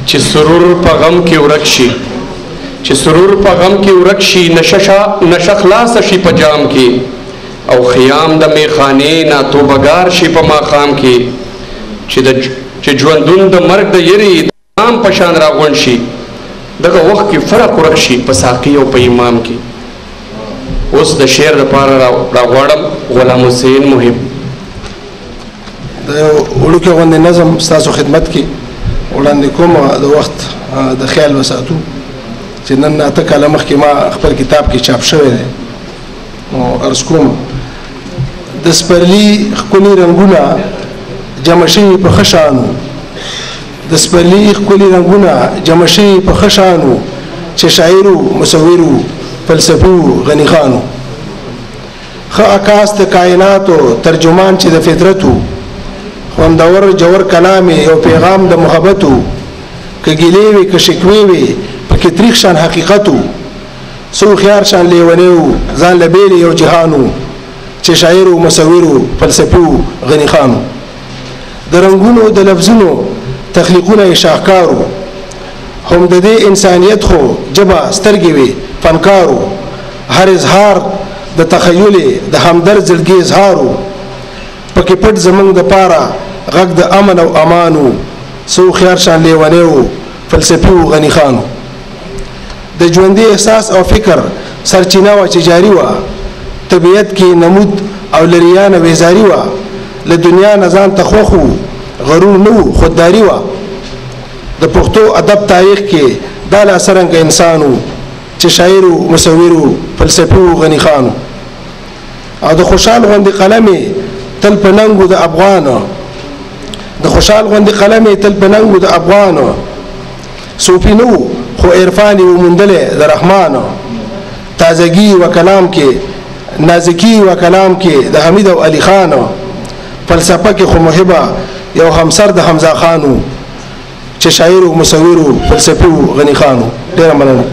چې سرور په غم کې ورک شي، چې سرور په غم کې ورک شي، نشه خلاص شي په جام کې، او خیام د میخانې نه توبهګار شي په ماښام کې، چې ژوندون د مرګ د یرې د عام په شان راغونډ شي، دغه وخت کې فرق ورک شي په ساقي او په امام کې. اوس د شعر لپاره راغواړم غلام حسین محب. د وړوکې غوندې نظم ستاسو خدمت کې وړاندې کوم. د وخت د خیال وساتو چې نن اته کاله مخکې ما خپل کتاب کې چاپ شوی دی، نو عرض کوم د سپرلي ښکلي رنګونه جمع شوي په ښه شانو، د سپرلي ښکلي رنګونه جمع شوي په ښه شانو، چې شاعرو مصورو فلسفو غني خانو، ښه عکاس د کائناتو ترجمان چې د فطرتو، خوندور جوور کلام یو پیغام د محبتو، که ګیلې وي که شکوې وي پکې تریخ شان حقیقتو، سو خيار شان لیونیو ځان له بیل یو جهانو، چې شاعرو مصورو فلسفو غني خانو، د رنګونو د لفظونو تخلیقونه یې شاهکارو، هم د دې انسانیت خو جبه سترګې وي فنکارو، هر اظهار د تخیل د همدرد زړګي اظهارو، پکې پټ زمونږ د پاره غږ د امن او امانو، سو خيار شان لیونیو فلسفو غني خانو، د ژوندۍ احساس او فکر سرچینه و چې جاری و، طبیعت کې نمود او لریانه ویزاری و، له دنیا نزان تخوخو غرور نو خودداری و، د پښتو ادب تاریخ کې دا لا سرنګ انسانو، چې شاعرو مصورو فلسفو غني خانو، او د خوشحال غوندې قلمي تل په ننګو د افغانو، د خوشحال غوندې قلمي تل په ننګو د افغانو، صوفي نو خو عرفاني ومندلې د رحمانو، تازگی و کلام کې نازکی و کلام کې د حمید او علي خانو، فلسفه کې خو محبه یو همسر د حمزه خانو، چې شاعر او مصور او فلسفي غني خانو. ډیر مننه.